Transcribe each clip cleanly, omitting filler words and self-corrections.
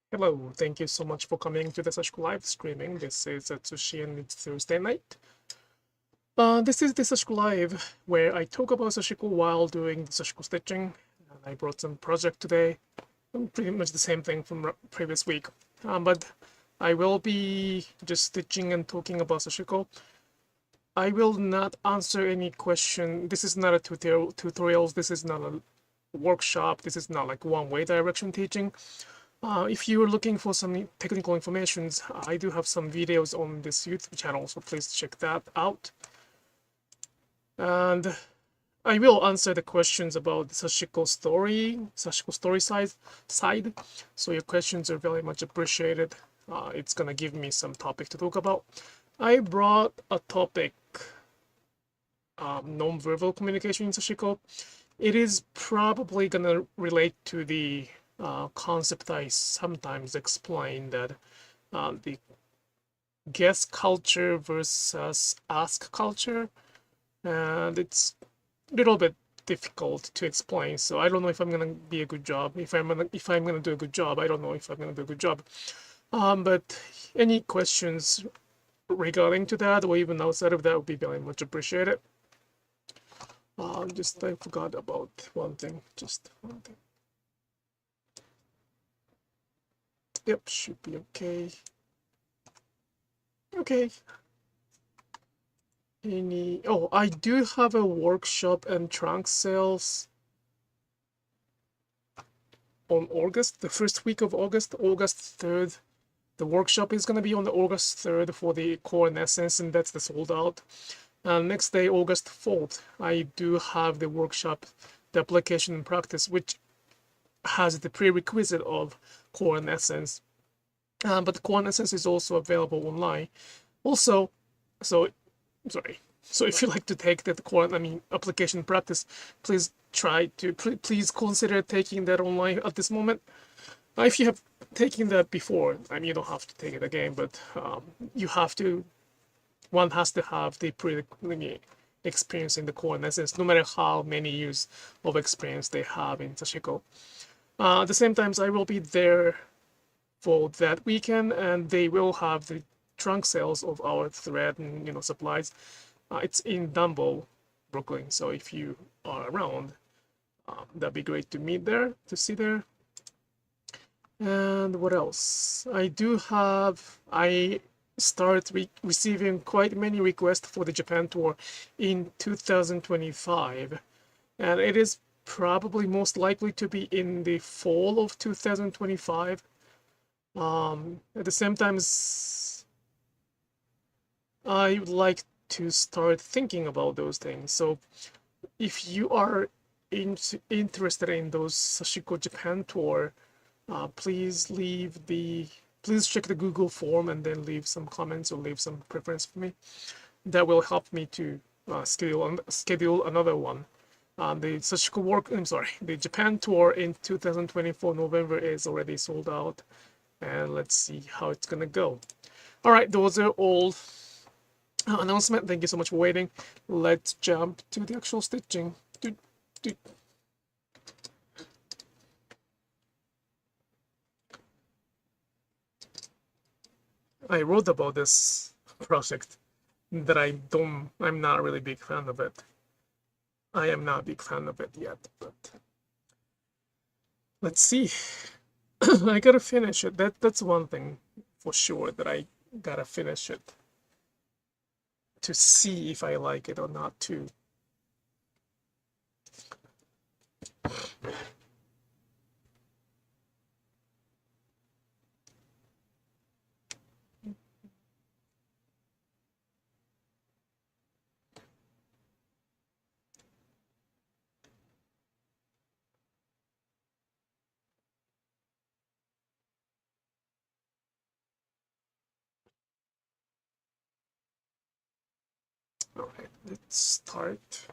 Hello, thank you so much for coming to the Sashiko Live Streaming. This is Atsushi and it's Thursday night. This is the Sashiko Live, where I talk about Sashiko while doing the Sashiko stitching. And I brought some project today, pretty much the same thing from previous week. But I will be just stitching and talking about Sashiko. I will not answer any question. This is not a tutorial. This is not a workshop. This is not like one-way direction teaching. If you're looking for some technical information, I do have some videos on this YouTube channel, so please check that out. And I will answer the questions about the Sashiko story side. So your questions are very much appreciated. It's gonna give me some topic to talk about. I brought a topic, non-verbal communication in Sashiko. It is probably gonna relate to the concept I sometimes explain, that the guess culture versus ask culture, and it's a little bit difficult to explain. So I don't know if I'm gonna be a good job. If I'm gonna do a good job, I don't know if I'm gonna do a good job. But any questions regarding to that, or even outside of that, would be very much appreciated. Just I forgot about one thing. Just one thing. Yep, should be okay. Okay. Oh, I do have a workshop and trunk sales on August, the first week of August, August 3rd. The workshop is gonna be on the August 3rd for the core and essence, and that's the sold out. Next day, August 4th, I do have the workshop, the application and practice, which has the prerequisite of core and essence. But the core and essence is also available online. Also, so sorry. So if you like to take that core, application practice, please please consider taking that online at this moment. If you have taken that before, you don't have to take it again, but one has to have the experience in the core and essence, no matter how many years of experience they have in Sashiko. At the same time, I will be there for that weekend, and they will have the trunk sales of our thread and supplies. It's in Dumbo, Brooklyn. So if you are around, that'd be great to meet there, to see there. And what else? I started receiving quite many requests for the Japan tour in 2025, and it is probably most likely to be in the fall of 2025. At the same time, I would like to start thinking about those things. So if you are interested in those Sashiko Japan tour, please check the Google form and then leave some comments or leave some preference for me. That will help me to schedule another one. The Japan tour in 2024 November is already sold out, and let's see how it's gonna go. All right, those are all announcement. Thank you so much for waiting. Let's jump to the actual stitching. I wrote about this project that I'm not a really big fan of it. I am not a big fan of it yet, but let's see. I gotta finish it. That's one thing for sure, that I gotta finish it to see if I like it or not too. All right, let's start.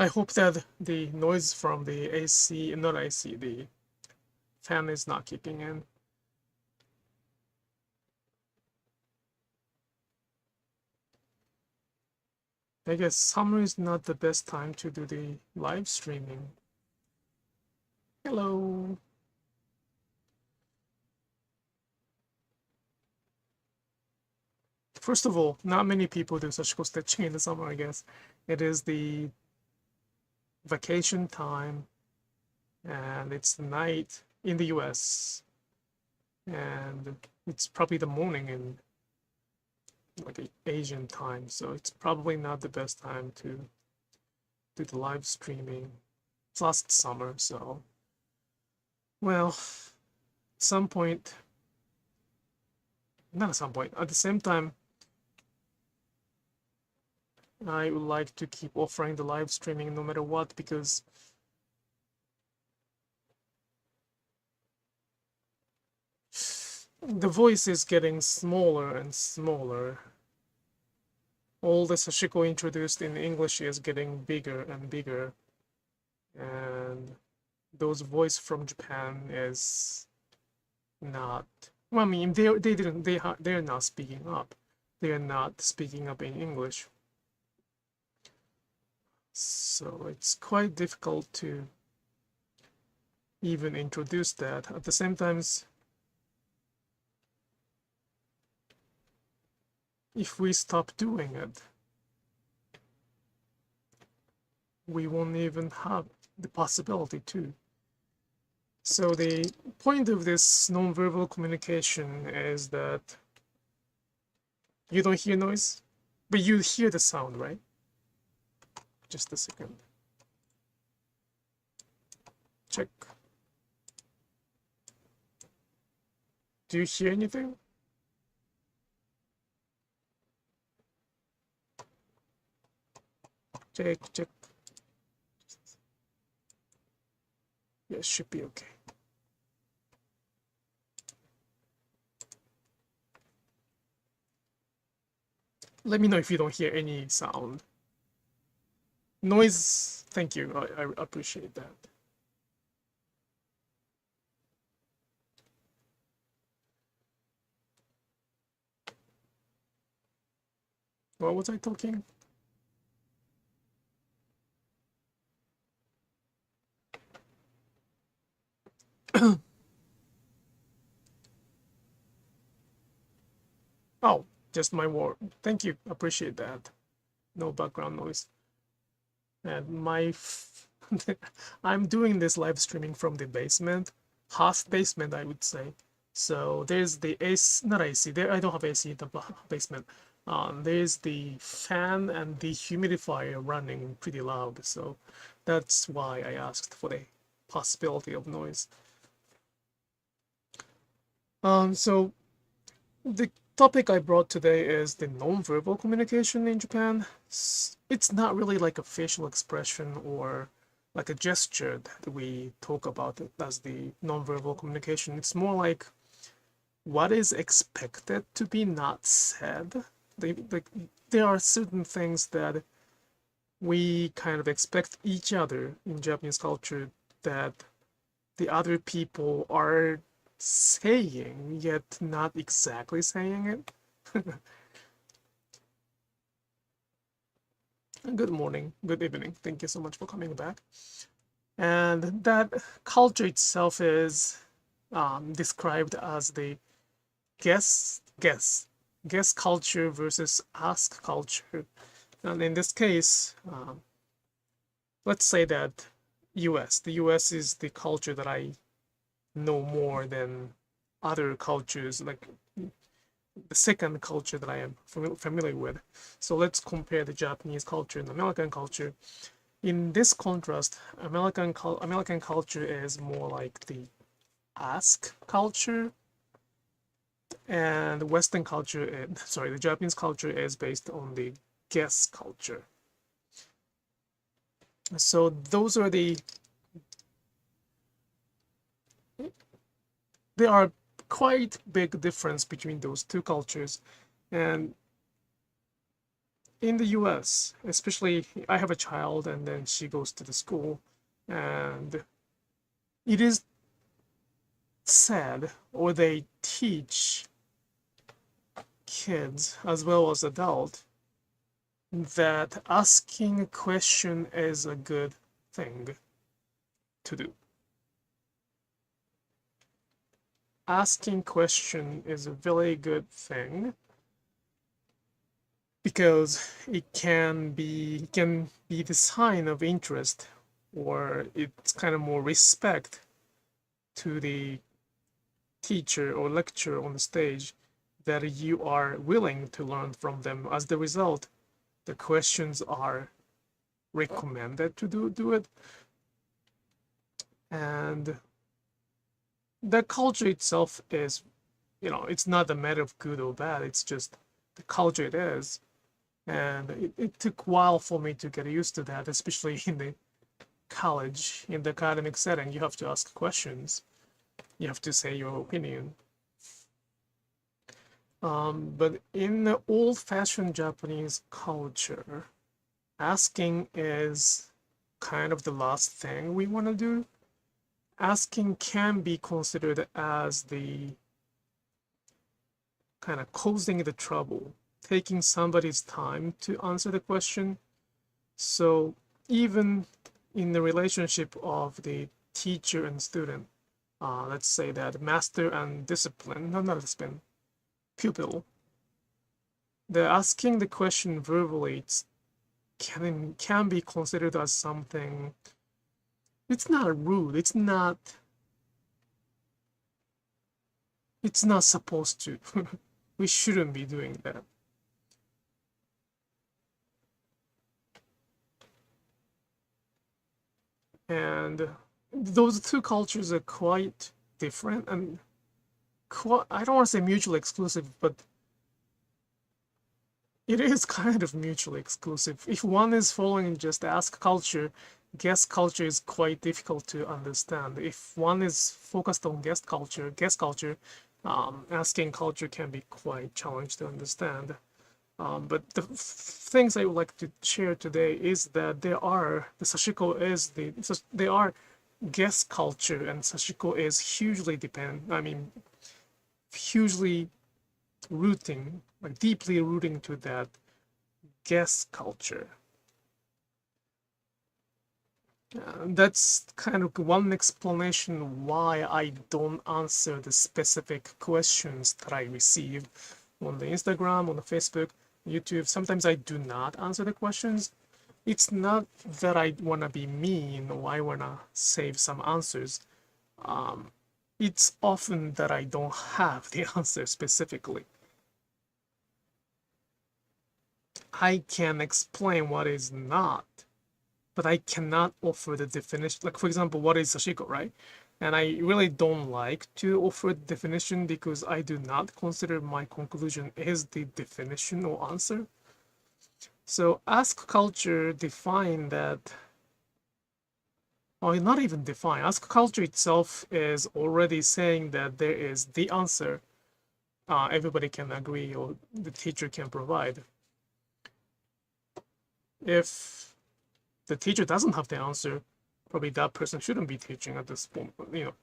I hope that the noise from the AC, not AC, the fan is not kicking in. I guess summer is not the best time to do the live streaming. Hello. First of all, not many people do Sashiko stitching in the summer, I guess. It is the vacation time, and it's the night in the US, and it's probably the morning in like Asian time, so it's probably not the best time to do the live streaming. It's last summer, so well, at some point, not at some point, at the same time, I would like to keep offering the live streaming no matter what, because the voice is getting smaller and smaller. All the Sashiko introduced in English is getting bigger and bigger, and those voice from Japan is not. Well, I mean, they're not speaking up. They are not speaking up in English. So it's quite difficult to even introduce that. At the same time, if we stop doing it, we won't even have the possibility to. So the point of this non-verbal communication is that you don't hear noise, but you hear the sound, right? Just a second. Check. Do you hear anything? Check. Yeah, it should be okay. Let me know if you don't hear any sound. Noise, thank you. I appreciate that. What was I talking? Oh, just my word. Thank you. Appreciate that. No background noise. And I'm doing this live streaming from the basement, half basement, I would say. So there's the AC, not AC. There I don't have AC in the basement. There's the fan and the humidifier running pretty loud. So that's why I asked for the possibility of noise. So the topic I brought today is the non-verbal communication in Japan. It's not really like a facial expression or like a gesture that we talk about as the non-verbal communication. It's more like what is expected to be not said. There are certain things that we kind of expect each other in Japanese culture that the other people are saying, yet not exactly saying it. Good morning, good evening. Thank you so much for coming back. And that culture itself is described as the guess culture versus ask culture. And in this case, let's say that the US is the culture that I know more than other cultures, like the second culture that I am familiar with. So let's compare the Japanese culture and American culture. In this contrast, American culture is more like the ask culture, and Western culture, the Japanese culture is based on the guess culture. So those are there are quite big difference between those two cultures, and in the US, especially, I have a child and then she goes to the school, and it is said, or they teach kids as well as adults, that asking a question is a good thing to do. Asking question is a very good thing because it can be the sign of interest, or it's kind of more respect to the teacher or lecturer on the stage, that you are willing to learn from them. As the result, the questions are recommended to do it. And the culture itself is, it's not a matter of good or bad, it's just the culture it is. And it took a while for me to get used to that, especially in the college, in the academic setting. You have to ask questions, you have to say your opinion. But in the old-fashioned Japanese culture, asking is kind of the last thing we want to do. Asking can be considered as the kind of causing the trouble, taking somebody's time to answer the question. So even in the relationship of the teacher and student, let's say that master and pupil, the asking the question verbally can be considered as something. It's not rude. It's not supposed to. We shouldn't be doing that. And those two cultures are quite different, and I don't want to say mutually exclusive, but it is kind of mutually exclusive. If one is following just ask culture, guest culture is quite difficult to understand. If one is focused on guest culture, asking culture can be quite challenging to understand. But the things I would like to share today is that they are guest culture, and Sashiko is hugely hugely rooting, like deeply rooting to that guest culture. That's kind of one explanation why I don't answer the specific questions that I receive on the Instagram, on the Facebook, YouTube. Sometimes I do not answer the questions. It's not that I want to be mean or I want to save some answers. It's often that I don't have the answer specifically. I can explain what is not, but I cannot offer the definition. Like, for example, what is Sashiko, right? And I really don't like to offer the definition because I do not consider my conclusion is the definition or answer. So ask culture define that, or not even define. Ask culture itself is already saying that there is the answer everybody can agree or the teacher can provide. If the teacher doesn't have the answer, probably that person shouldn't be teaching at this point,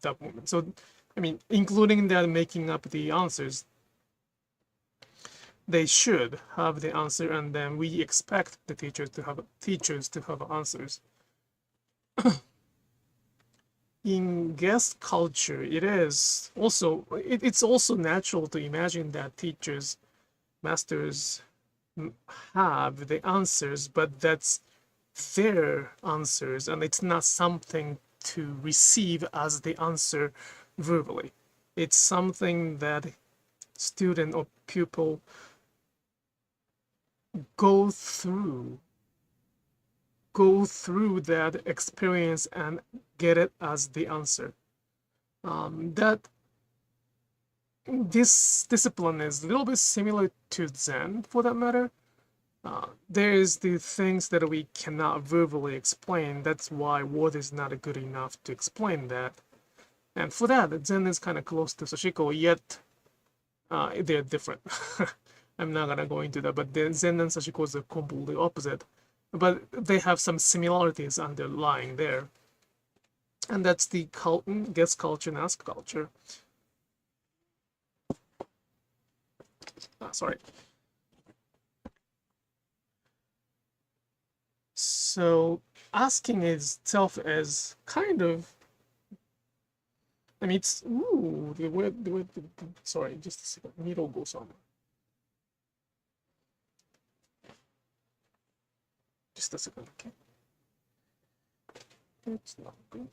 that moment. So, including that making up the answers, they should have the answer, and then we expect the teachers to have answers. In guest culture, it's also natural to imagine that teachers, masters have the answers, but that's their answers, and it's not something to receive as the answer verbally. It's something that student or pupil go through that experience and get it as the answer. That this discipline is a little bit similar to Zen, for that matter. There's the things that we cannot verbally explain. That's why word is not good enough to explain that. And for that, Zen is kind of close to Sashiko, yet they're different. I'm not gonna go into that, but the Zen and Sashiko is the completely opposite. But they have some similarities underlying there. And that's the guess culture and ask culture. Sorry. So asking itself is kind of, I mean, it's, ooh, sorry, just a second, needle goes on. Just a second, okay? It's not good.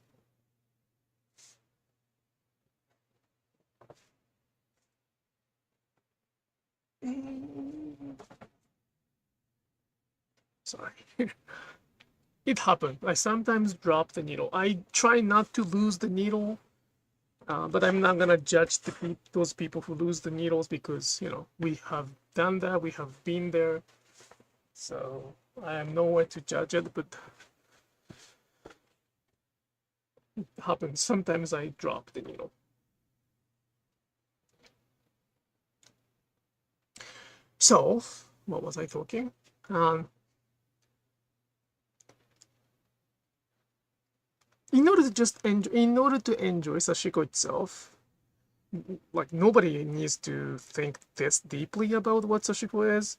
Sorry. It happened. I sometimes drop the needle. I try not to lose the needle, but I'm not gonna judge those people who lose the needles because, you know, we have done that, we have been there. So I am nowhere to judge it, but it happens. Sometimes I drop the needle. So, what was I talking? In order to enjoy Sashiko itself, like nobody needs to think this deeply about what Sashiko is.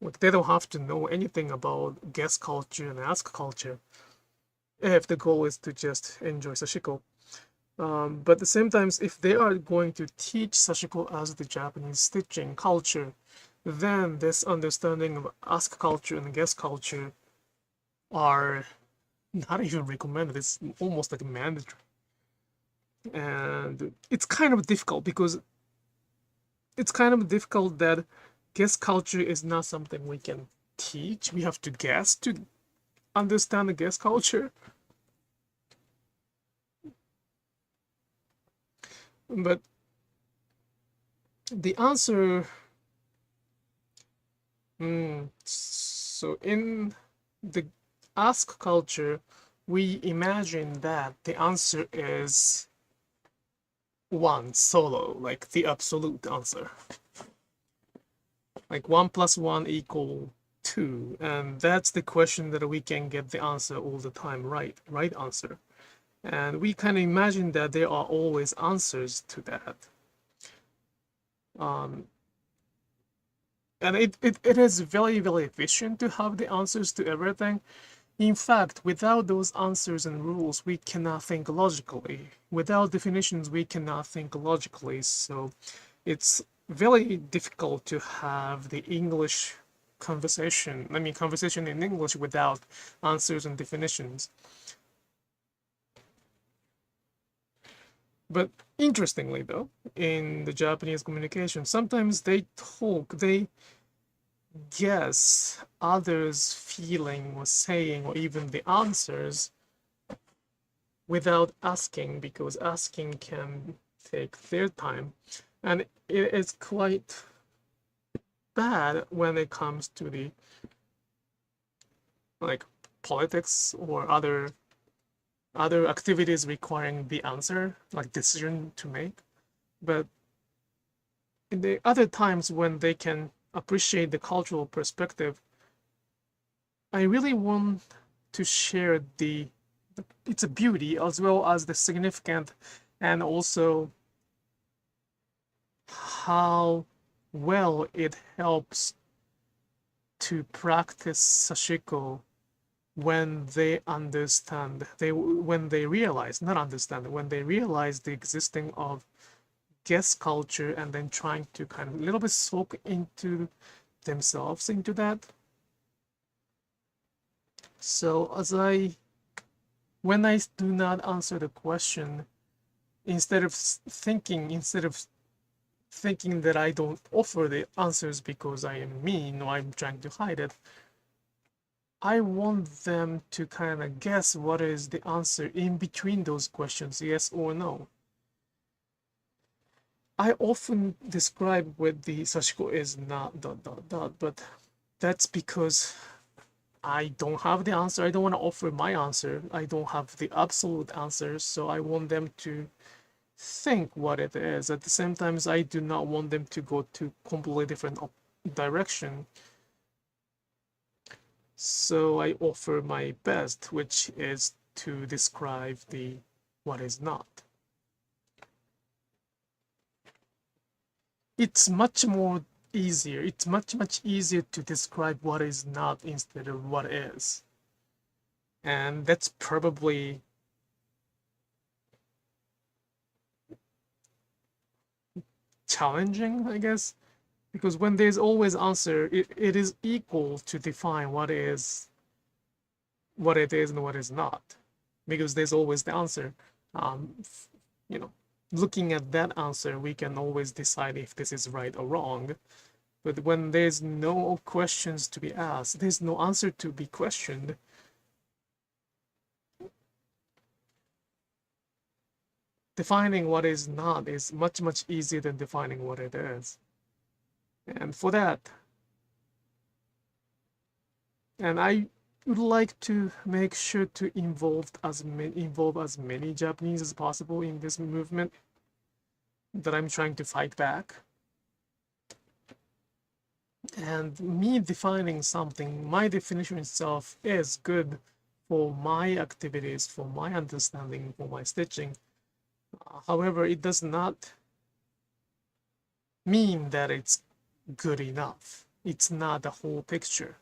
Like they don't have to know anything about guess culture and ask culture if the goal is to just enjoy Sashiko. But at the same time, if they are going to teach Sashiko as the Japanese stitching culture, then this understanding of ask culture and guess culture are not even recommended. It's almost like mandatory. And it's kind of difficult because it's kind of difficult that guess culture is not something we can teach. We have to guess to understand the guess culture. But the answer, so in the ask culture, we imagine that the answer is one solo, like the absolute answer. Like 1 + 1 = 2, and that's the question that we can get the answer all the time, right answer. And we kind of imagine that there are always answers to that. And it is very, very efficient to have the answers to everything. In fact, without those answers and rules, we cannot think logically. Without definitions, we cannot think logically. So it's very difficult to have the English conversation, conversation in English without answers and definitions. But interestingly though, in the Japanese communication, sometimes they guess others' feeling or saying or even the answers without asking, because asking can take their time. And it is quite bad when it comes to the like politics or other activities requiring the answer, like decision to make. But in the other times when they can appreciate the cultural perspective, I really want to share its beauty as well as the significant, and also how well it helps to practice Sashiko when they understand, when they realize the existing of guess culture, and then trying to kind of a little bit soak into themselves into that. So when I do not answer the question, instead of thinking that I don't offer the answers because I am mean or I'm trying to hide it, I want them to kind of guess what is the answer in between those questions, yes or no. I often describe with the Sashiko is not ... but that's because I don't have the answer. I don't want to offer my answer. I don't have the absolute answer, so I want them to think what it is. At the same time, I do not want them to go to completely different direction. So I offer my best, which is to describe the what is not. It's much easier to describe what is not instead of what is. And that's probably challenging, I guess, because when there's always answer, it is equal to define what it is and what is not, because there's always the answer. You know, looking at that answer, we can always decide if this is right or wrong. But when there's no questions to be asked, there's no answer to be questioned, defining what is not is much easier than defining what it is. And for that, and I would like to make sure to involve as many Japanese as possible in this movement that I'm trying to fight back. And me defining something, my definition itself is good for my activities, for my understanding, for my stitching. However, it does not mean that it's good enough. It's not the whole picture.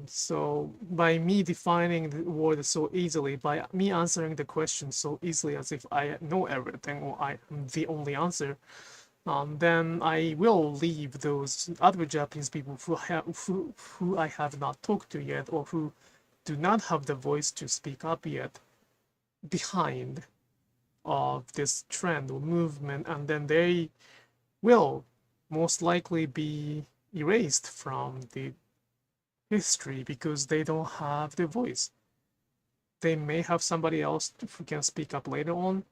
So by me defining the word so easily, by me answering the question so easily as if I know everything or I am the only answer, then I will leave those other Japanese people who I have not talked to yet, or who do not have the voice to speak up yet, behind of this trend or movement, and then they will most likely be erased from the history because they don't have the voice. They may have somebody else who can speak up later on,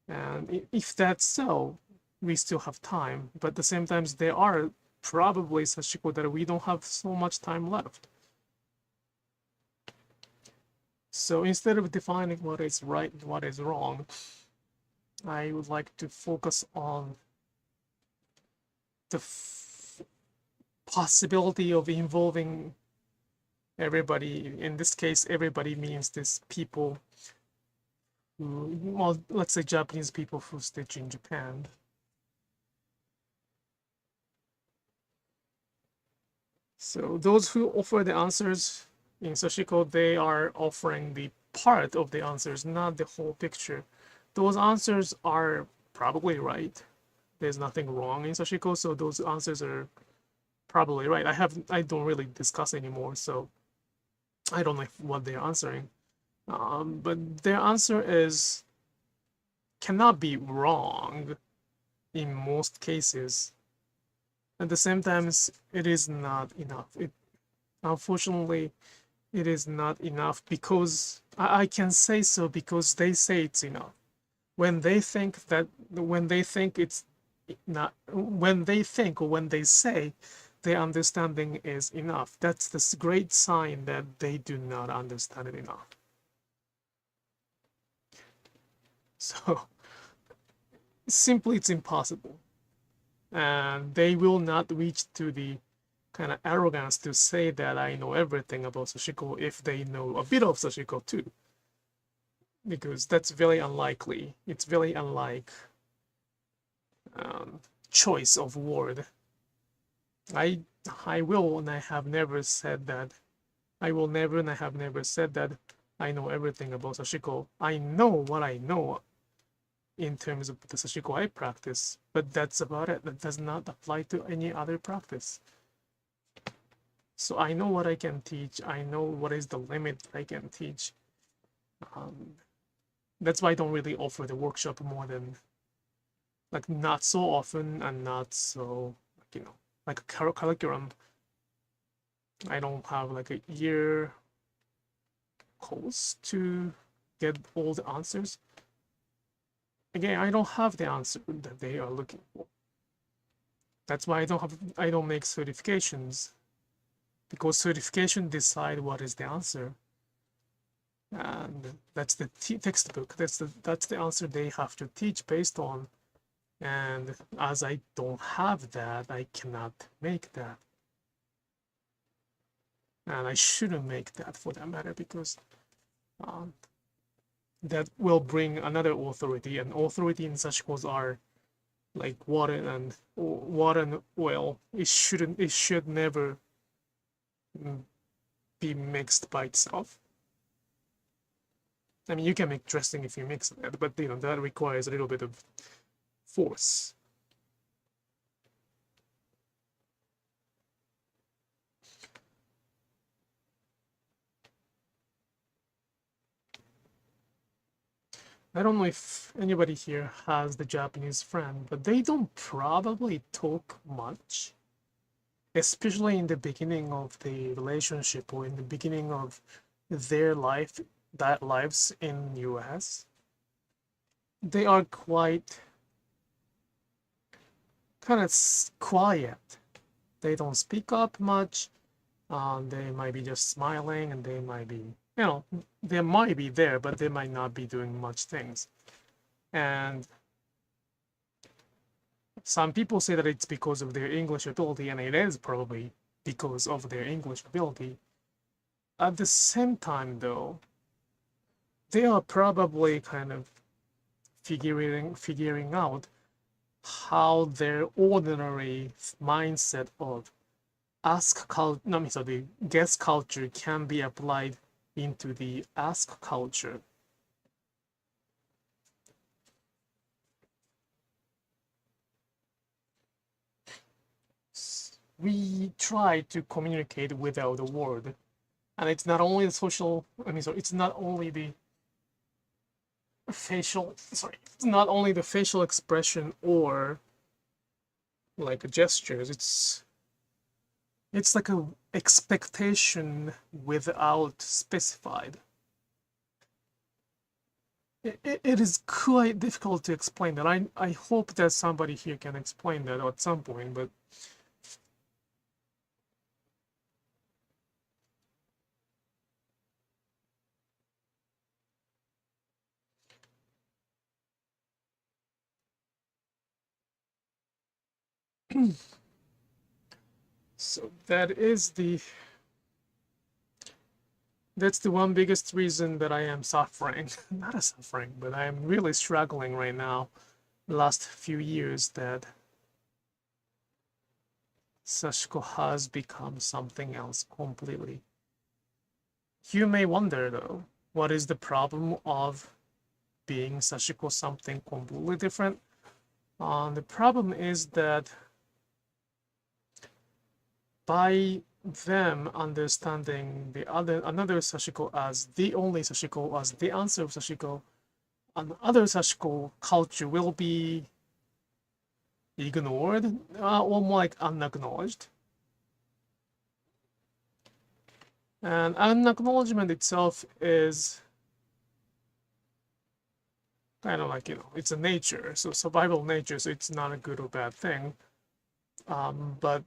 and if that's so, we still have time. But at the same time, there are probably Sashiko that we don't have so much time left. So instead of defining what is right and what is wrong, I would like to focus on the possibility of involving everybody. In this case, everybody means this people who, well, let's say Japanese people who stitch in Japan. So those who offer the answers in Sashiko, they are offering the part of the answers, not the whole picture. Those answers are probably right. There's nothing wrong in Sashiko, so those answers are probably right. I don't really discuss anymore, so I don't know what they're answering. But their answer cannot be wrong in most cases. At the same time, it is not enough. Unfortunately, it is not enough, because I can say so because they say it's enough. When they think it's not, when they think or when they say their understanding is enough, that's the great sign that they do not understand it enough. So simply, it's impossible. And they will not reach to the kind of arrogance to say that I know everything about Sashiko if they know a bit of Sashiko too. Because that's very unlikely. It's very unlike choice of word. I will and I have never said that. I will never and I have never said that I know everything about Sashiko. I know what I know in terms of the Sashiko I practice, but that's about it. That does not apply to any other practice. So I know what I can teach. I know what is the limit I can teach. That's why I don't really offer the workshop more than, like, not so often and not so, like, like a curriculum. I don't have like a year course to get all the answers. Again, I don't have the answer that they are looking for. That's why I don't make certifications, because certification decide what is the answer, and that's the textbook. That's the answer they have to teach based on And as I don't have that, I cannot make that. And I shouldn't make that for that matter, because that will bring another authority, and authority in Sashikos are like water and oil. It should never be mixed by itself. I mean, you can make dressing if you mix it, but that requires a little bit of force. I don't know if anybody here has the Japanese friend, but they don't probably talk much, especially in the beginning of the relationship or in the beginning of their lives in US. They are quite kind of quiet. They don't speak up much. They might be just smiling, and they might be, they might be there, but they might not be doing much things. And some people say that it's because of their English ability, and it is probably because of their English ability. At the same time, though, they are probably kind of figuring out how their ordinary mindset of the guest culture can be applied into the ask culture. We try to communicate without a word, and it's not only it's not only the facial expression or like gestures. It's like a expectation without specified. It is quite difficult to explain that. I hope that somebody here can explain that at some point, but so that's the one biggest reason that I am suffering. Not suffering, but I am really struggling right now, the last few years, that Sashiko has become something else completely. You may wonder, though, what is the problem of being Sashiko something completely different? The problem is that by them understanding another Sashiko as the only Sashiko, as the answer of Sashiko, another Sashiko culture will be ignored, or more like unacknowledged. And unacknowledgement itself is kind of like, it's a nature, so survival nature, so it's not a good or bad thing. But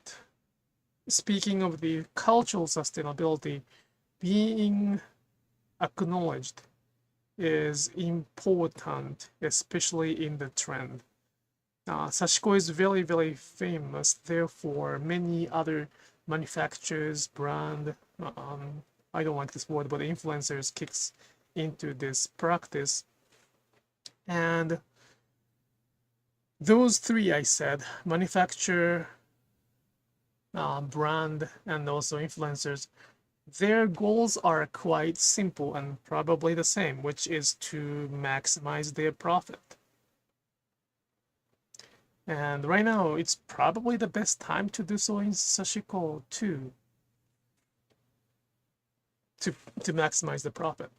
speaking of the cultural sustainability, being acknowledged is important, especially in the trend. Sashiko is very, very famous, therefore many other manufacturers, brand, I don't like this word, but influencers kicks into this practice. And those three I said, manufacturer, brand, and also influencers, their goals are quite simple and probably the same, which is to maximize their profit. And right now, it's probably the best time to do so in Sashiko too, to maximize the profit.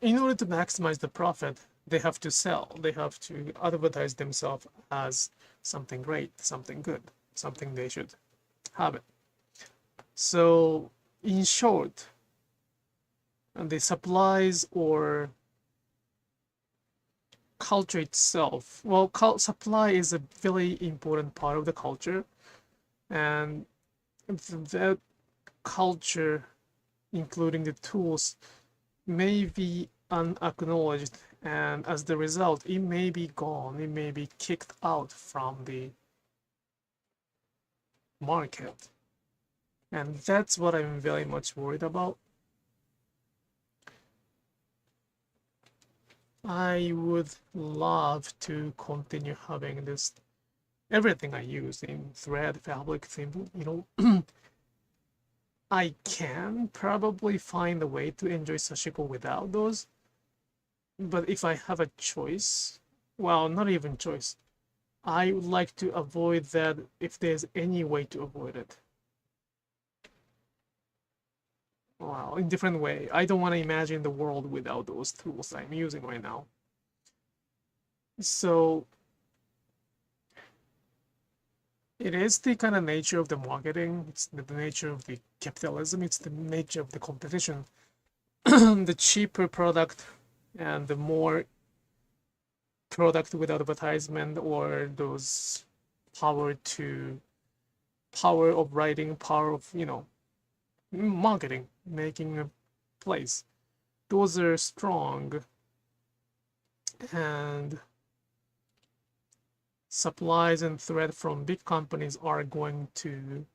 In order to maximize the profit, they have to sell. They have to advertise themselves as something great, something good, something they should have it. So, in short, the supplies or culture itself, well, supply is a very important part of the culture, and that culture, including the tools, may be unacknowledged and as the result, it may be gone, it may be kicked out from the market. And that's what I'm very much worried about. I would love to continue having this, everything I use in thread, fabric, thimble, you know. I can probably find a way to enjoy Sashiko without those. But if I have a choice, well, not even choice, I would like to avoid that if there's any way to avoid it. Well, in different way. I don't want to imagine the world without those tools I'm using right now. So it is the kind of nature of the marketing, it's the nature of the capitalism, it's the nature of the competition. The cheaper product and the more product with advertisement, or those power of writing, power of, you know, marketing, making a place, those are strong, and supplies and thread from big companies are going to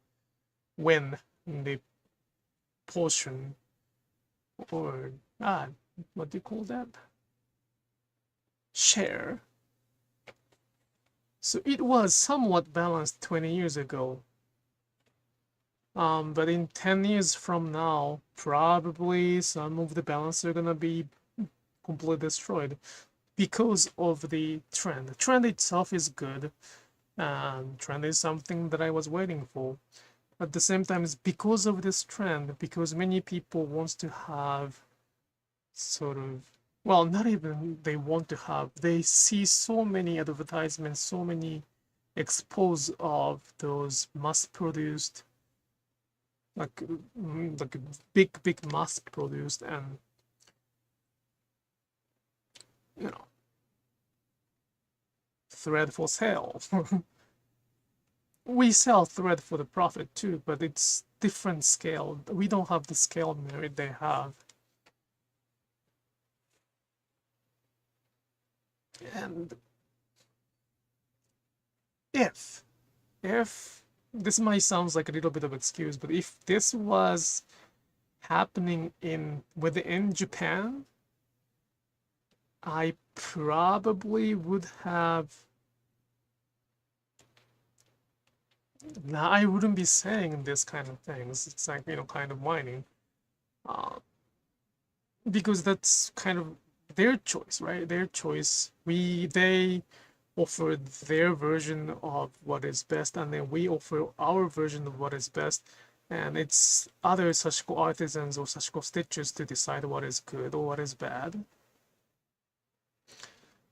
win the portion, or what do you call that, share. So it was somewhat balanced 20 years ago, but in 10 years from now, probably some of the balance are gonna be completely destroyed because of the trend. The trend itself is good, and trend is something that I was waiting for. At the same time, it's because of this trend, because many people wants to have sort of, well, not even they want to have, they see so many advertisements, so many expose of those mass-produced, like big mass-produced, and you know, thread for sale. We sell thread for the profit too, but it's different scale. We don't have the scale merit they have. And if this might sound like a little bit of excuse, but if this was happening within Japan, I probably would have, now I wouldn't be saying this kind of things. It's like, you know, kind of whining, because that's kind of their choice, right? Their choice. They offer their version of what is best, and then we offer our version of what is best, and it's other Sashiko artisans or Sashiko stitchers to decide what is good or what is bad,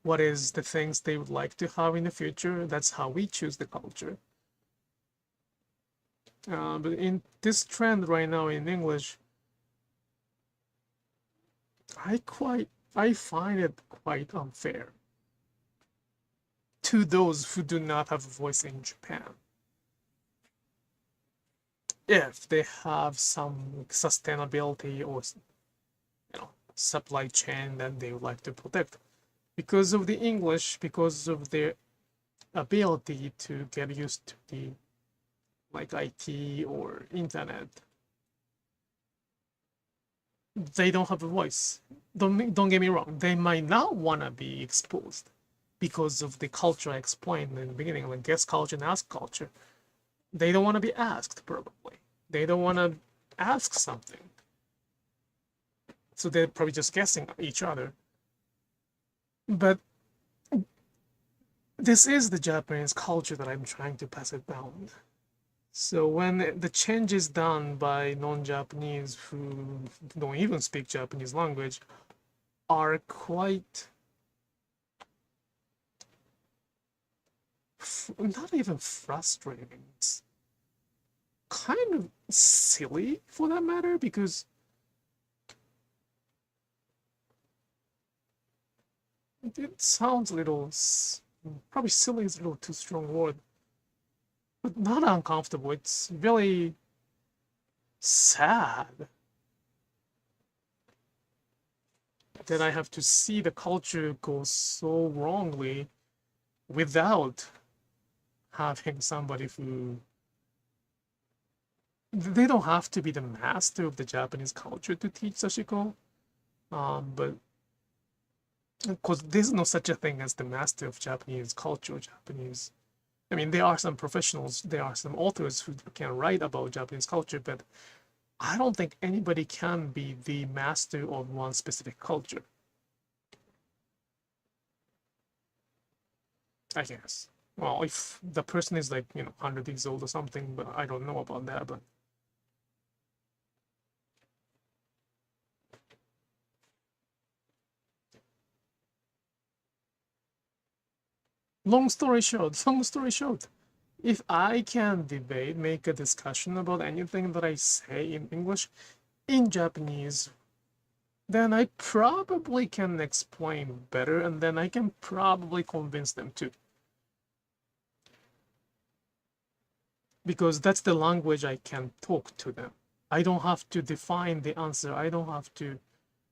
what is the things they would like to have in the future. That's how we choose the culture. But in this trend right now in English, I find it quite unfair to those who do not have a voice in Japan. If they have some sustainability or, you know, supply chain that they would like to protect, because of the English, because of their ability to get used to the, like, IT or internet, they don't have a voice. Don't get me wrong, they might not want to be exposed because of the culture I explained in the beginning, like guest culture and ask culture. They don't want to be asked, probably. They don't want to ask something. So they're probably just guessing each other. But this is the Japanese culture that I'm trying to pass it down. So when the change is done by non-Japanese who don't even speak Japanese language, are quite, not even frustrating, it's kind of silly for that matter, because it sounds a little, probably silly is a little too strong word, but not uncomfortable. It's really sad. that I have to see the culture go so wrongly without having somebody who, they don't have to be the master of the Japanese culture to teach Sashiko, but because there's no such a thing as the master of Japanese culture, Japanese. I mean, there are some professionals, there are some authors who can write about Japanese culture, but I don't think anybody can be the master of one specific culture. I guess. Well, if the person is like, 100 years old or something, but I don't know about that, but long story short, if I can debate, make a discussion about anything that I say in English, in Japanese, then I probably can explain better, and then I can probably convince them too. Because that's the language I can talk to them. I don't have to define the answer. I don't have to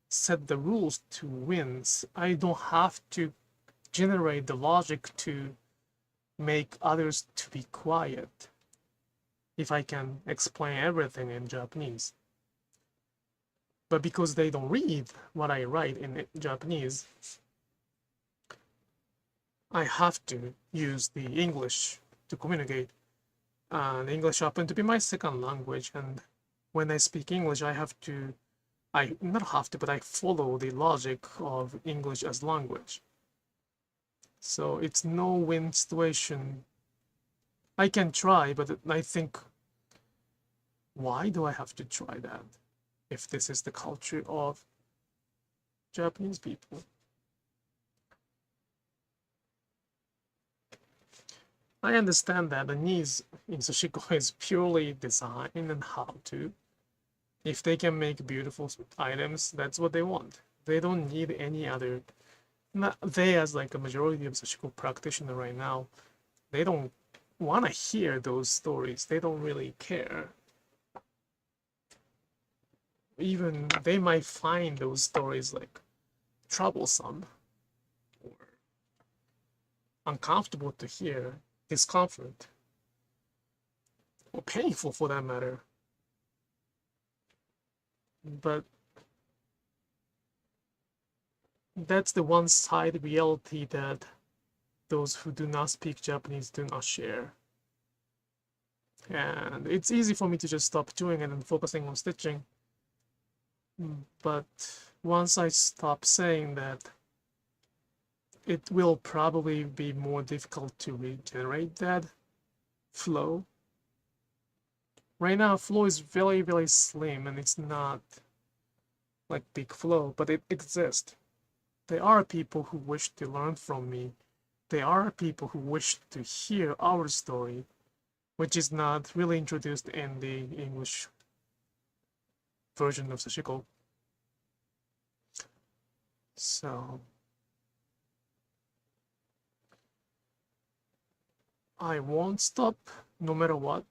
set the rules to win. I don't have to generate the logic to make others to be quiet if I can explain everything in Japanese. But because they don't read what I write in Japanese, I have to use the English to communicate. And English happened to be my second language, and when I speak English, I not have to, but I follow the logic of English as language. So it's no win situation. I can try, but I think, why do I have to try that if this is the culture of Japanese people? I understand that the needs in Sashiko is purely design and how to. If they can make beautiful items, that's what they want. They don't need any other. Not they, as like a majority of Sashiko practitioner right now, they don't want to hear those stories. They don't really care. Even they might find those stories like troublesome or uncomfortable to hear, discomfort, or painful for that matter. But that's the one-side reality that those who do not speak Japanese do not share. And it's easy for me to just stop doing it and focusing on stitching. But once I stop saying that, it will probably be more difficult to regenerate that flow. Right now, flow is very, very slim, and it's not like big flow, but it exists. There are people who wish to learn from me. There are people who wish to hear our story, which is not really introduced in the English version of Sashiko. So I won't stop no matter what.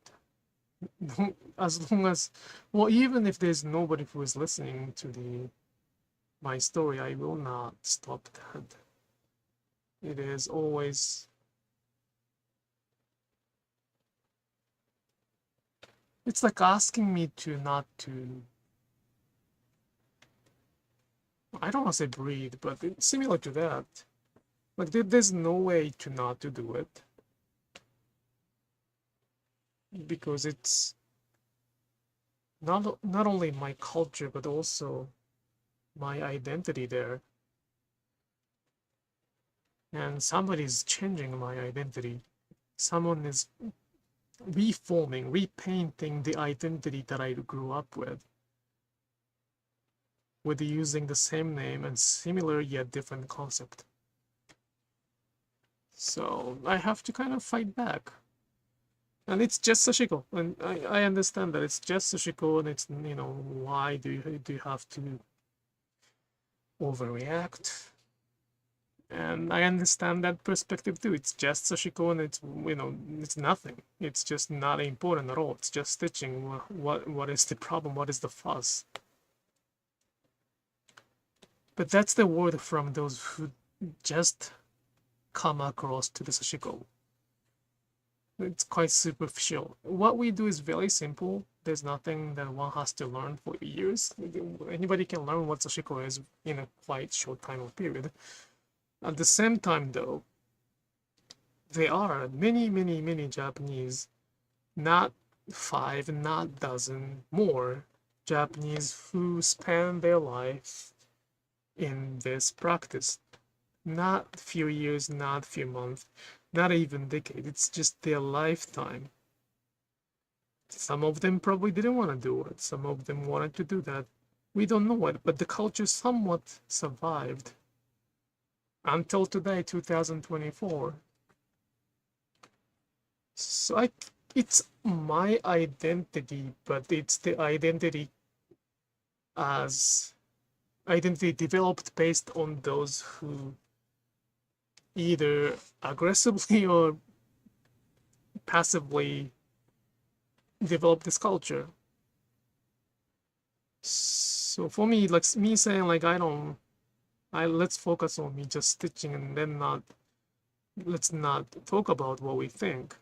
As long as, well, even if there's nobody who is listening to my story, I will not stop that. It is always, it's like asking me to not to, I don't want to say breathe, but it's similar to that. Like there's no way to not to do it, because it's not only my culture but also my identity there, and somebody's changing my identity. Someone is reforming, repainting the identity that I grew up with using the same name and similar yet different concept. So I have to kind of fight back. And it's just Sashiko, and I understand that it's just Sashiko, and it's, why do you have to overreact? And I understand that perspective too. It's just Sashiko, and it's, it's nothing. It's just not important at all. It's just stitching. What is the problem? What is the fuss? But that's the word from those who just come across to the Sashiko. It's quite superficial. What we do is very simple. There's nothing that one has to learn for years. Anybody can learn what Sashiko is in a quite short time of period. At the same time, though, there are many Japanese, not 5, not dozen, more Japanese who spend their life in this practice. Not few years, not few months, not even decade. It's just their lifetime. Some of them probably didn't want to do it. Some of them wanted to do that. We don't know it, but the culture somewhat survived until today, 2024. So it's my identity, but it's the identity developed based on those who either aggressively or passively develop this culture. So for me, like me saying like let's focus on me just stitching and then let's not talk about what we think.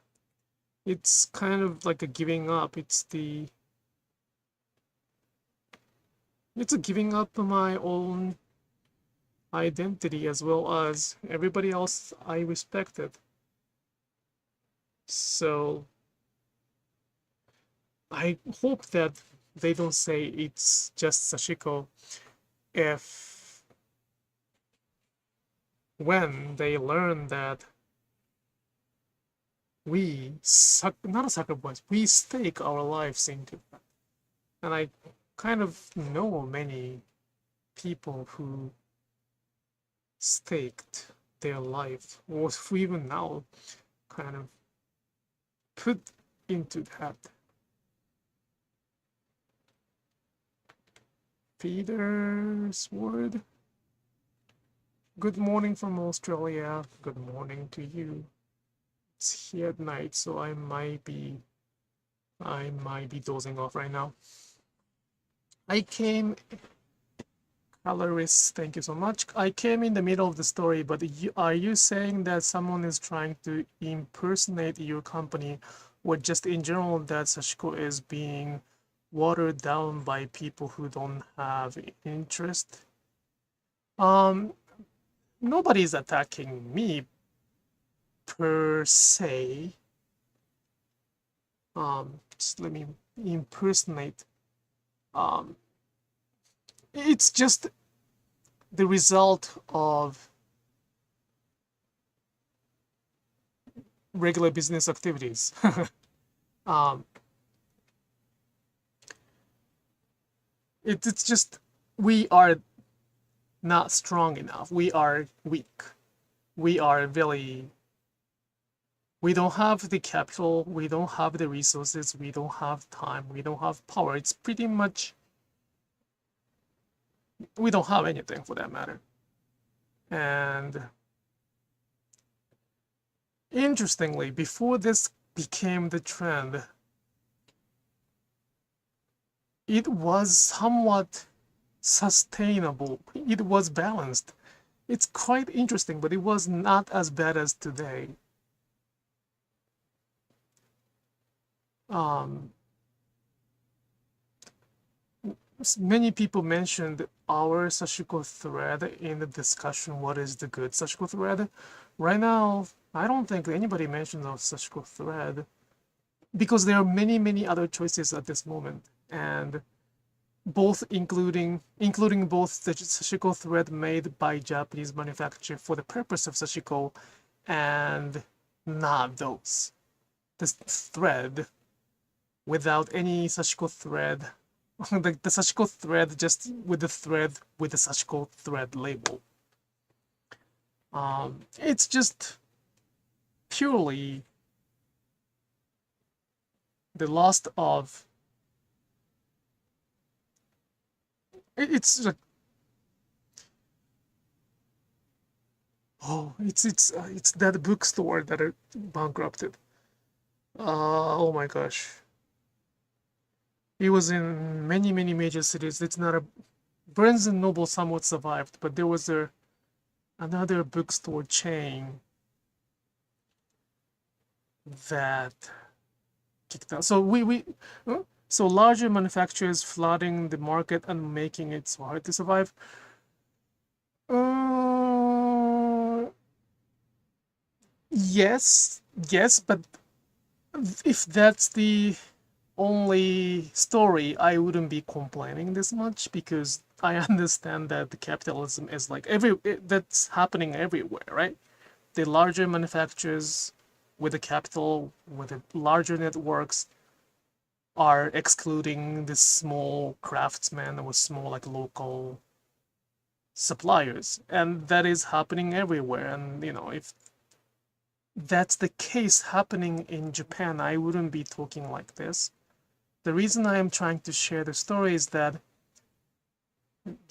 It's kind of like a giving up. It's a giving up my own identity as well as everybody else I respected. So I hope that they don't say it's just Sashiko when they learn that we stake our lives into that. And I kind of know many people who staked their life, or who even now kind of put into that. Peter's word. Good morning from Australia. Good morning to you. It's here at night, so I might be dozing off right now. Caloris, thank you so much. I came in the middle of the story, but are you saying that someone is trying to impersonate your company, or just in general that Sashiko is being watered down by people who don't have interest? Nobody's attacking me per se. Just let me impersonate. It's just the result of regular business activities. It's just we are not strong enough. We are weak. We don't have the capital. We don't have the resources. We don't have time. We don't have power. It's pretty much we don't have anything for that matter. And interestingly, before this became the trend, it was somewhat sustainable. It was balanced. It's quite interesting, but it was not as bad as today. Many people mentioned our Sashiko thread in the discussion, what is the good Sashiko thread? Right now, I don't think anybody mentioned our Sashiko thread because there are many other choices at this moment, and both including both the Sashiko thread made by Japanese manufacturer for the purpose of Sashiko and not those. This thread without any Sashiko thread, the Sashiko thread just with the thread with the Sashiko thread label. It's just purely the loss of it's like it's that bookstore that are bankrupted. Oh my gosh. It was in many major cities. It's not a Barnes and Noble somewhat survived, but there was another bookstore chain that kicked out. So larger manufacturers flooding the market and making it so hard to survive. Yes, but if that's the only story, I wouldn't be complaining this much, because I understand that the capitalism is like that's happening everywhere, right? The larger manufacturers with the capital, with the larger networks, are excluding the small craftsmen or small like local suppliers, and that is happening everywhere. And if that's the case happening in Japan, I wouldn't be talking like this. The reason I am trying to share the story is that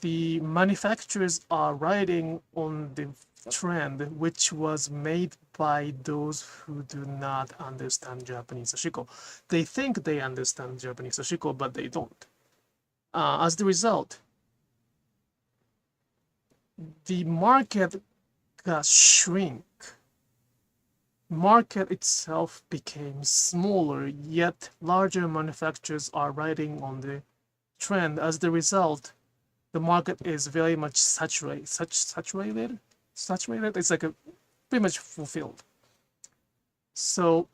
the manufacturers are riding on the trend which was made by those who do not understand Japanese Sashiko. They think they understand Japanese Sashiko, but they don't. As the result, the market got shrink. Market itself became smaller, yet larger manufacturers are riding on the trend. As the result, the market is very much saturated. It's like pretty much fulfilled. So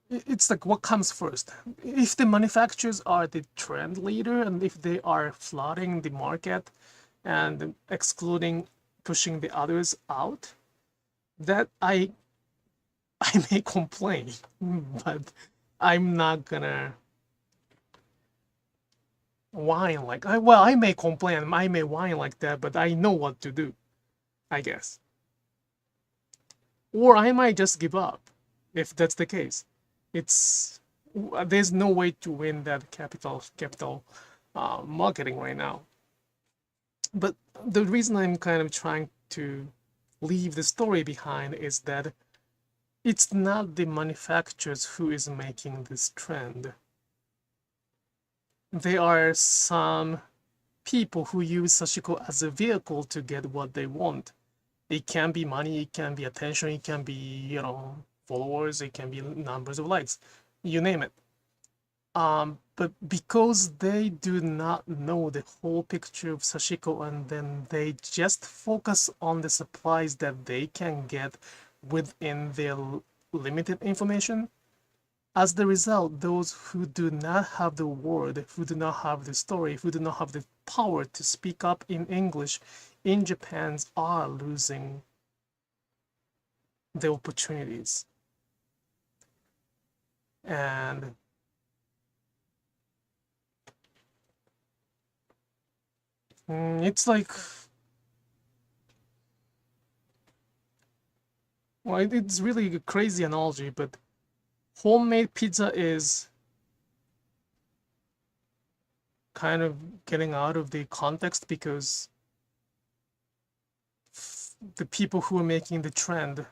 it's like, what comes first? If the manufacturers are the trend leader, and if they are flooding the market and pushing the others out, that I may complain, but I'm not gonna whine like I may complain, I may whine like that, but I know what to do, I guess. Or I might just give up if that's the case. There's no way to win that capital marketing right now. But the reason I'm kind of trying to leave the story behind is that it's not the manufacturers who is making this trend. There are some people who use Sashiko as a vehicle to get what they want. It can be money, it can be attention, it can be, followers, it can be numbers of likes, you name it. But because they do not know the whole picture of Sashiko, and then they just focus on the supplies that they can get within their limited information, as the result, those who do not have the word, who do not have the story, who do not have the power to speak up in English in Japan are losing the opportunities. And it's like, well, it's really a crazy analogy, but homemade pizza is kind of getting out of the context, because the people who are making the trend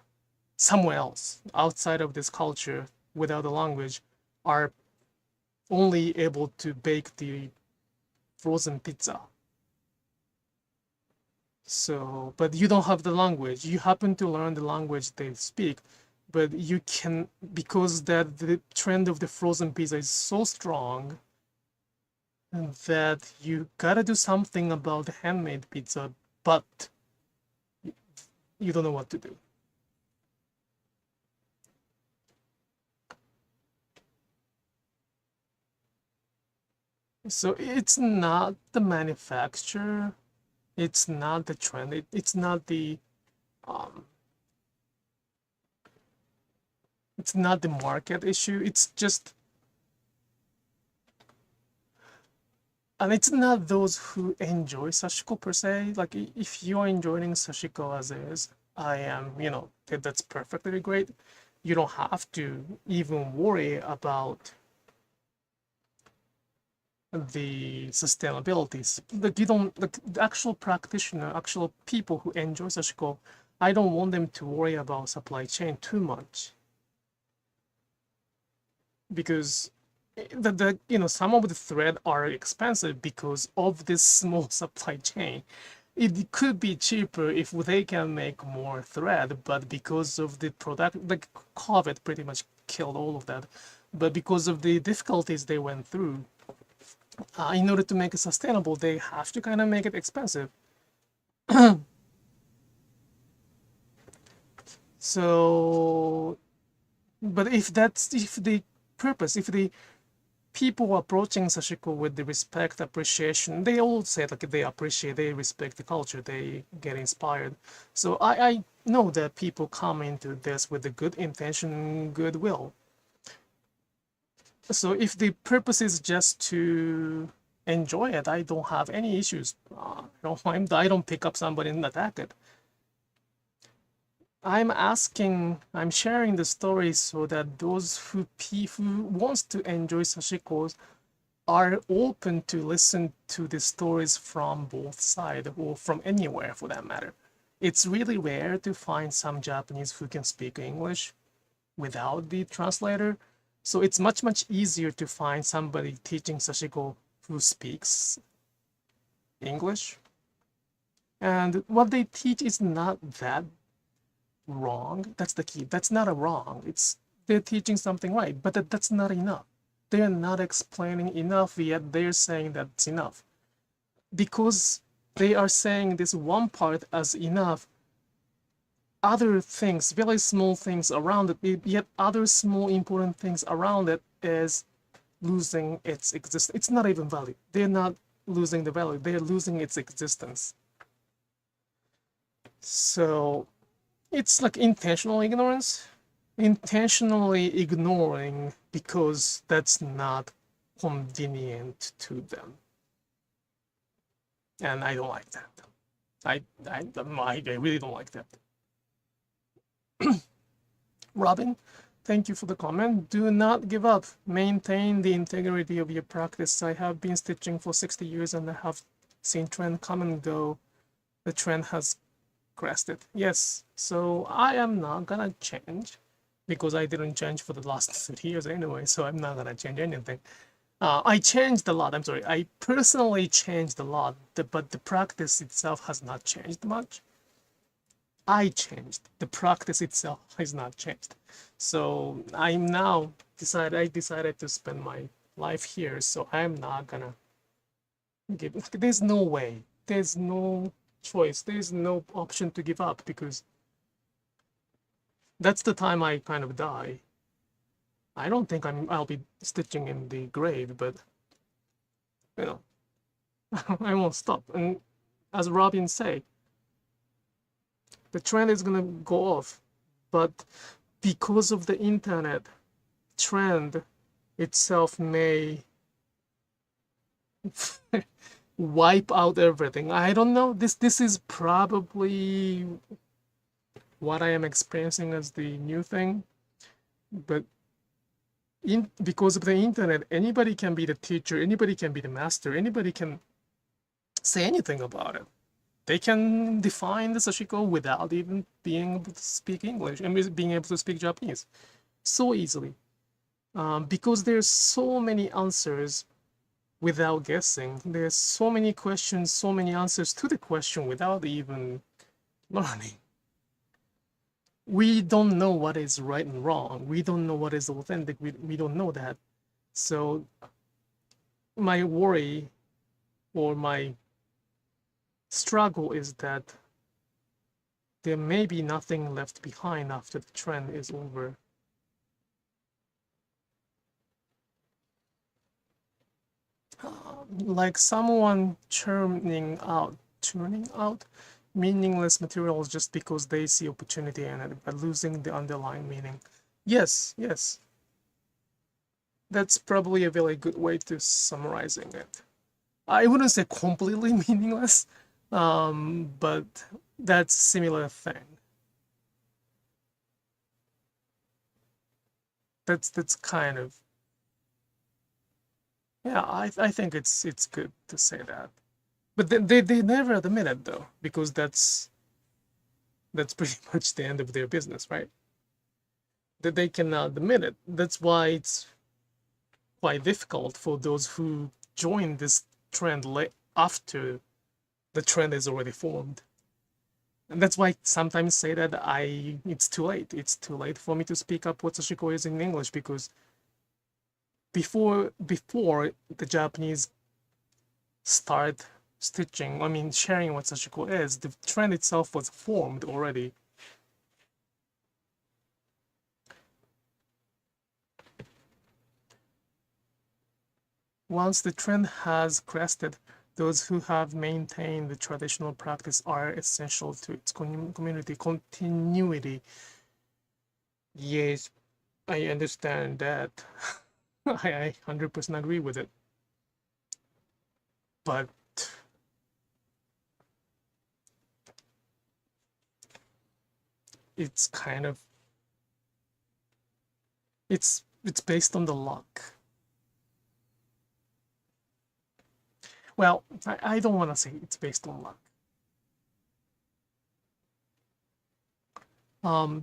somewhere else outside of this culture without a language are only able to bake the frozen pizza. So, but you don't have the language. You happen to learn the language they speak, but you can, because that the trend of the frozen pizza is so strong that you gotta do something about the handmade pizza, but you don't know what to do. So it's not the manufacturer, it's not the trend, it's not the market issue, it's just, and it's not those who enjoy Sashiko per se. Like, if you're enjoying Sashiko as is, I am, that's perfectly great. You don't have to even worry about the sustainability. Like, you don't, like, the actual practitioner, actual people who enjoy Sashiko, I don't want them to worry about supply chain too much, because some of the thread are expensive because of this small supply chain. It could be cheaper if they can make more thread, but because of the product, like COVID pretty much killed all of that. But because of the difficulties they went through, in order to make it sustainable, they have to kind of make it expensive. So, but if the people approaching Sashiko with the respect, appreciation, they all say like they appreciate, they respect the culture, they get inspired. So I know that people come into this with a good intention, goodwill. So if the purpose is just to enjoy it, I don't have any issues. I don't pick up somebody and attack it. I'm sharing the story so that those who wants to enjoy Sashikos are open to listen to the stories from both sides or from anywhere for that matter. It's really rare to find some Japanese who can speak English without the translator. So it's much easier to find somebody teaching Sashiko who speaks English. And what they teach is not that wrong. That's the key. That's not a wrong. They're teaching something right, but that's not enough. They're not explaining enough, yet they're saying that's enough. Because they are saying this one part as enough, other things, very small things around it, yet other small important things around it is losing its existence. It's not even value. They're not losing the value. They're losing its existence. So it's like intentional ignorance, intentionally ignoring because that's not convenient to them. And I don't like that. I really don't like that. Robin, thank you for the comment. Do not give up. Maintain the integrity of your practice. I have been stitching for 60 years and I have seen trend come and go. The trend has crested. Yes, so I am not gonna change because I didn't change for the last 30 years anyway, so I'm not gonna change anything. I changed a lot. I'm sorry. I personally changed a lot, but the practice itself has not changed much. I changed. The practice itself has not changed. So I decided to spend my life here. So I'm not gonna give. There's no way. There's no choice. There's no option to give up because that's the time I kind of die. I don't think I'll be stitching in the grave, but you know, I won't stop. And as Robin said, the trend is gonna go off, but because of the internet, trend itself may wipe out everything. I don't know. This is probably what I am experiencing as the new thing, but because of the internet, anybody can be the teacher, anybody can be the master, anybody can say anything about it. They can define the Sashiko without even being able to speak English and being able to speak Japanese so easily. Because there's so many answers without guessing. There's so many questions, so many answers to the question without even learning. We don't know what is right and wrong. We don't know what is authentic. We don't know that. So my worry or my struggle is that there may be nothing left behind after the trend is over. Like someone churning out meaningless materials just because they see opportunity in it, but losing the underlying meaning. Yes, yes. That's probably a very good way to summarizing it. I wouldn't say completely meaningless, but that's similar thing. That's kind of, yeah, I think it's good to say that. But they never admit it though, because that's pretty much the end of their business, right? That they cannot admit it. That's why it's quite difficult for those who join this trend after the trend is already formed. And that's why I sometimes say that it's too late. It's too late for me to speak up what Sashiko is in English, because before the Japanese start stitching, I mean sharing what Sashiko is, the trend itself was formed already. Once the trend has crested, those who have maintained the traditional practice are essential to its community continuity. Yes, I understand that. I 100% agree with it. But it's kind of, it's based on the luck. Well, I don't want to say it's based on luck.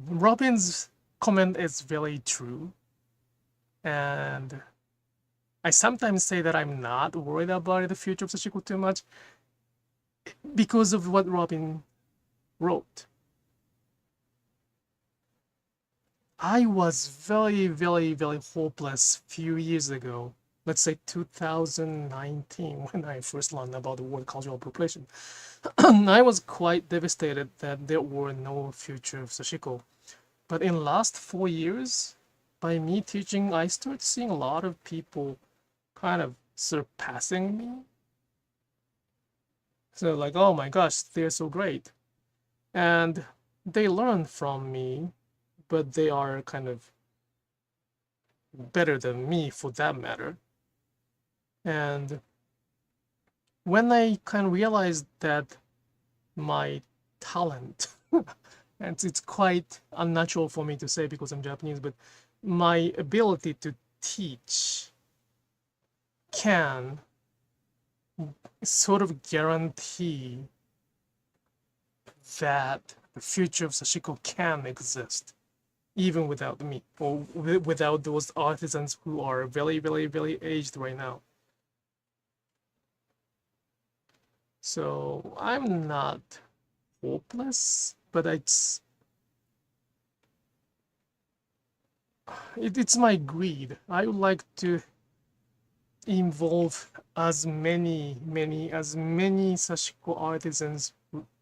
Robin's comment is very true, and I sometimes say that I'm not worried about the future of Sashiko too much because of what Robin wrote. I was very, very, very hopeless a few years ago, let's say 2019, when I first learned about the word cultural appropriation. I was quite devastated that there were no future of Sashiko. But in the last 4 years, by me teaching, I started seeing a lot of people kind of surpassing me. So like, oh my gosh, they're so great. And they learn from me, but they are kind of better than me for that matter. And when I kind of realized that my talent, and it's quite unnatural for me to say because I'm Japanese, but my ability to teach can sort of guarantee that the future of Sashiko can exist even without me, or without those artisans who are very, very, very aged right now. So I'm not hopeless, but it's my greed. I would like to involve as many Sashiko artisans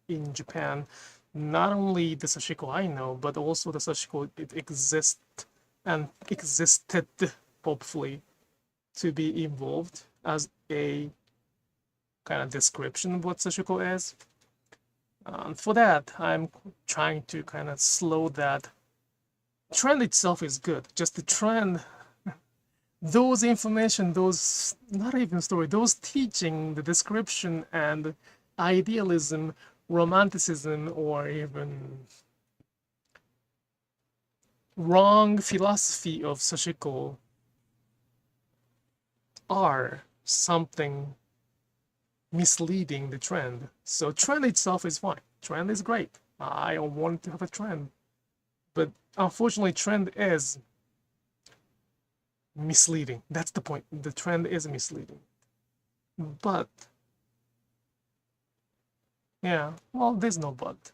in Japan, not only the Sashiko I know, but also the Sashiko it exists and existed, hopefully, to be involved as a kind of description of what Sashiko is. For that, I'm trying to kind of slow that. Trend itself is good, just the trend, those information, those, not even story, those teaching, the description and idealism, romanticism, or even wrong philosophy of Sashiko are something misleading the trend. So trend itself is fine. Trend is great. I want to have a trend. But unfortunately, trend is misleading. That's the point. The trend is misleading. But, yeah, well, there's no but.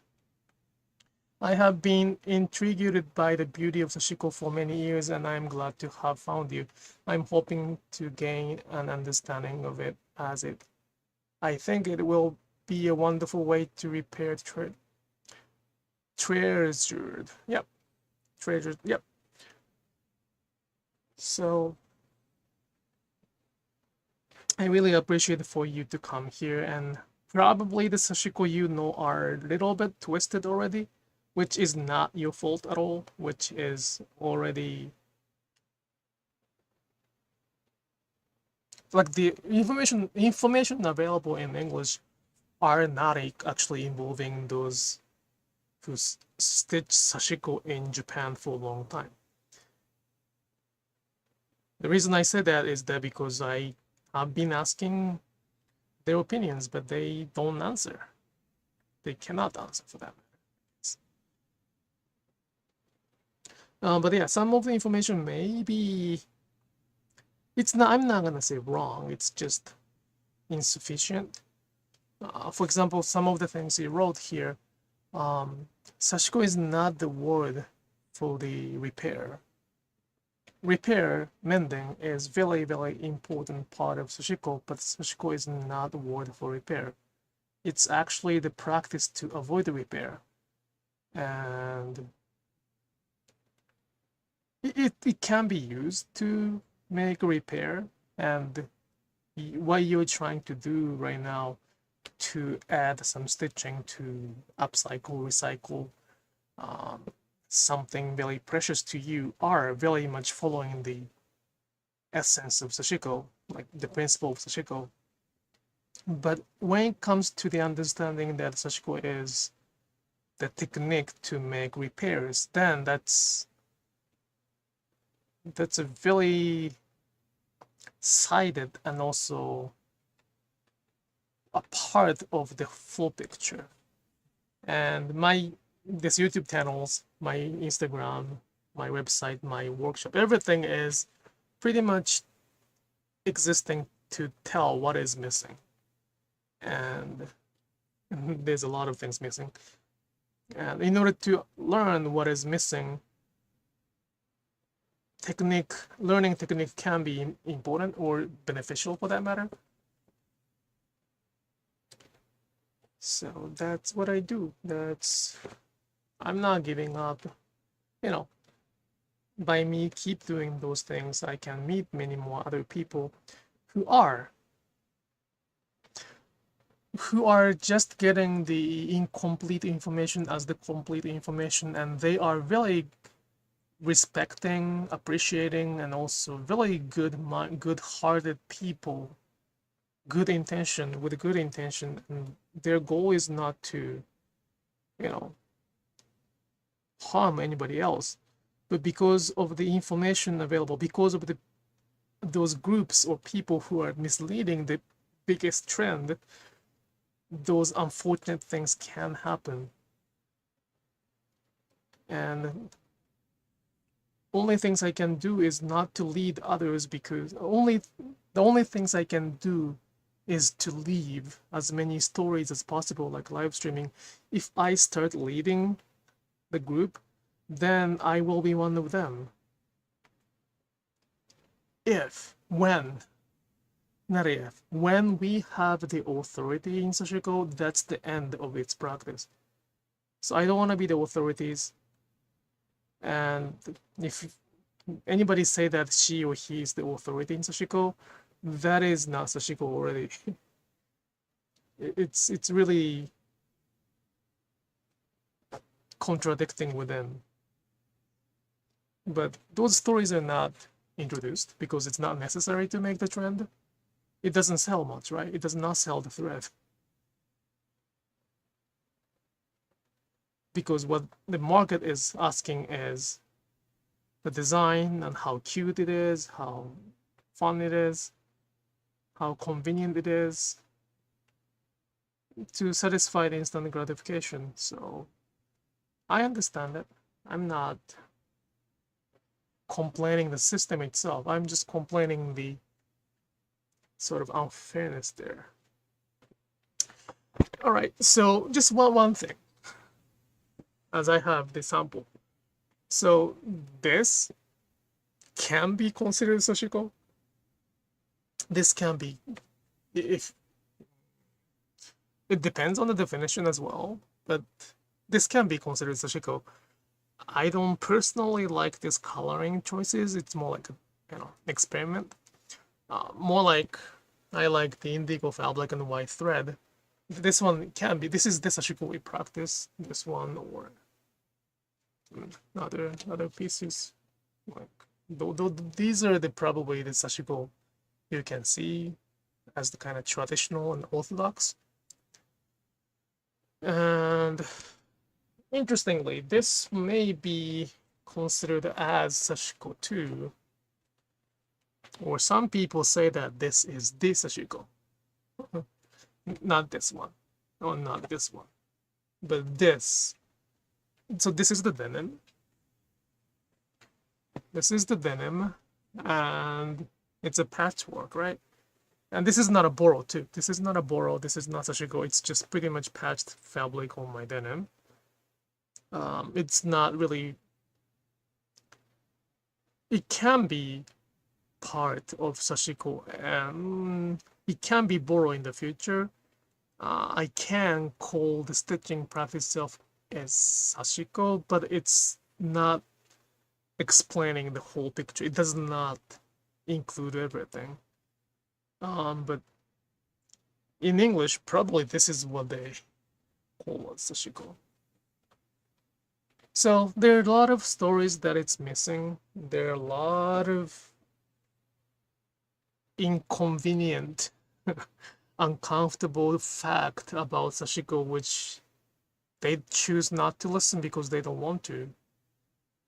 I have been intrigued by the beauty of Sashiko for many years, and I'm glad to have found you. I'm hoping to gain an understanding of it as it. I think it will be a wonderful way to repair treasured. Yep. Treasured. Yep. So I really appreciate for you to come here, and probably the Sashiko you know are a little bit twisted already, which is not your fault at all, which is already like the information available in English are not actually involving those who stitch Sashiko in Japan for a long time. The reason I say that is that because I have been asking their opinions, but they don't answer. They cannot answer for that. But yeah, some of the information may be It's not, I'm not gonna say wrong, it's just insufficient. For example, some of the things he wrote here, Sashiko is not the word for the repair. Repair, mending, is very, very important part of Sashiko, but Sashiko is not the word for repair. It's actually the practice to avoid the repair. And it can be used to make a repair, and what you're trying to do right now to add some stitching to upcycle, recycle something very precious to you are very much following the essence of Sashiko, like the principle of Sashiko. But when it comes to the understanding that Sashiko is the technique to make repairs, then that's a very sided and also a part of the full picture. And this YouTube channels, my Instagram, my website, my workshop, everything is pretty much existing to tell what is missing. And there's a lot of things missing. And in order to learn what is missing, learning technique can be important or beneficial for that matter. So that's what I do. I'm not giving up. You know, by me keep doing those things, I can meet many more other people who are just getting the incomplete information as the complete information, and they are really respecting, appreciating, and also really good-hearted people, with good intention, and their goal is not to, harm anybody else, but because of the information available, because of those groups or people who are misleading the biggest trend, those unfortunate things can happen. And only things I can do is not to lead others, because the only things I can do is to leave as many stories as possible, like live streaming. If I start leading the group, then I will be one of them. When we have the authority in Sashiko, that's the end of its practice. So I don't want to be the authorities. And if anybody say that she or he is the authority in Sashiko, that is not Sashiko already. It's really contradicting within. But those stories are not introduced because it's not necessary to make the trend. It doesn't sell much, right? It does not sell the thread. Because what the market is asking is the design and how cute it is, how fun it is, how convenient it is, to satisfy the instant gratification. So I understand it. I'm not complaining the system itself. I'm just complaining the sort of unfairness there. All right, so just one thing, as I have the sample. So this can be considered Sashiko. This can be, if it depends on the definition as well, but this can be considered Sashiko. I don't personally like this coloring choices. It's more like a experiment. More like I like the indigo of black and white thread. This one can be. This is the Sashiko we practice. This one or other pieces. Like these are probably the Sashiko you can see as the kind of traditional and orthodox. And interestingly, this may be considered as Sashiko too. Or some people say that this is the Sashiko. Not this one. Or not this one. But this. So this is the denim. This is the denim. And It's a patchwork, right? And this is not a borrow too. This is not a borrow. This is not Sashiko. It's just pretty much patched fabric on my denim. It's not really. It can be part of Sashiko, and it can be borrowed in the future. I can call the stitching practice itself as Sashiko, but it's not explaining the whole picture. It does not include everything. But in English, probably this is what they call Sashiko. So there are a lot of stories that it's missing. There are a lot of inconvenient, uncomfortable fact about Sashiko, which they choose not to listen because they don't want to.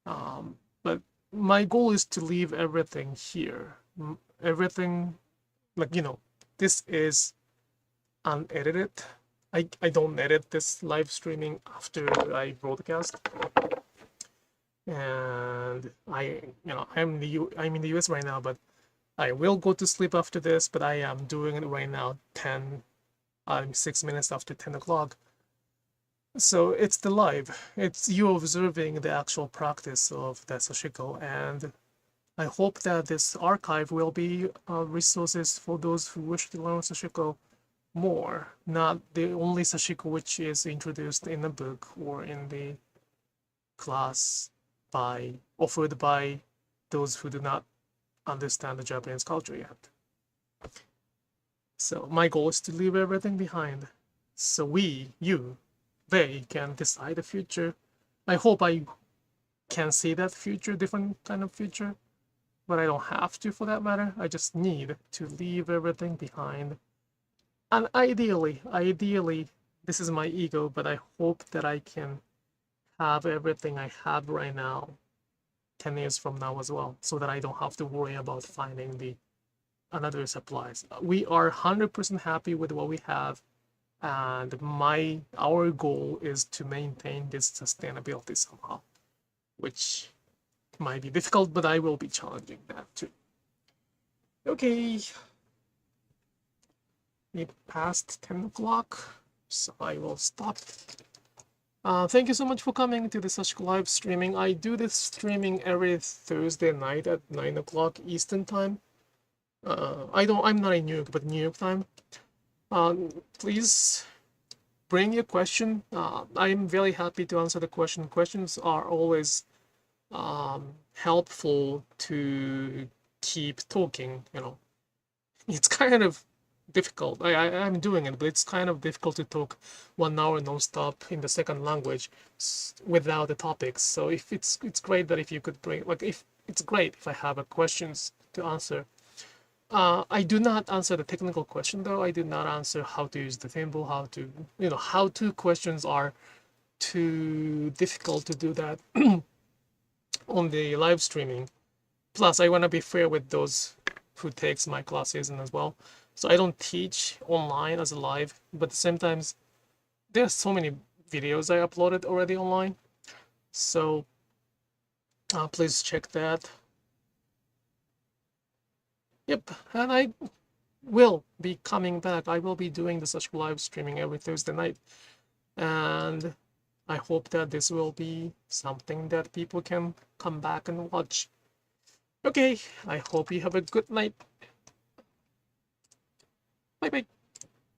But my goal is to leave everything here. Everything, like, this is unedited. I don't edit this live streaming after I broadcast. And I'm in the US right now, but I will go to sleep after this, but I am doing it right now 6 minutes after 10 o'clock. So it's the live. It's you observing the actual practice of the Sashiko, and I hope that this archive will be resources for those who wish to learn Sashiko more, not the only Sashiko which is introduced in the book or in the class offered by those who do not understand the Japanese culture yet. So my goal is to leave everything behind, so they can decide the future. I hope I can see that future, different kind of future, but I don't have to for that matter. I just need to leave everything behind. And ideally, this is my ego, but I hope that I can have everything I have right now 10 years from now as well, so that I don't have to worry about finding another supplies. We are 100% happy with what we have, and our goal is to maintain this sustainability somehow, which might be difficult, but I will be challenging that too. Okay, it passed 10 o'clock, so I will stop. Thank you so much for coming to the Sashiko Live streaming. I do this streaming every Thursday night at 9 o'clock Eastern time. I'm not in New York, but New York time. Please bring your question. I'm very happy to answer the question. Questions are always helpful to keep talking. It's kind of difficult. I'm doing it, but it's kind of difficult to talk 1 hour non-stop in the second language without the topics. So if it's great that if you could bring, it's great if I have questions to answer. I do not answer the technical question though. I do not answer how to use the thimble, how-to questions are too difficult to do that on the live streaming. Plus, I want to be fair with those who takes my classes as well. So I don't teach online as a live, but at the same time, there are so many videos I uploaded already online. So please check that. Yep, and I will be coming back. I will be doing the Sashiko Live streaming every Thursday night. And I hope that this will be something that people can come back and watch. Okay, I hope you have a good night. Bye-bye.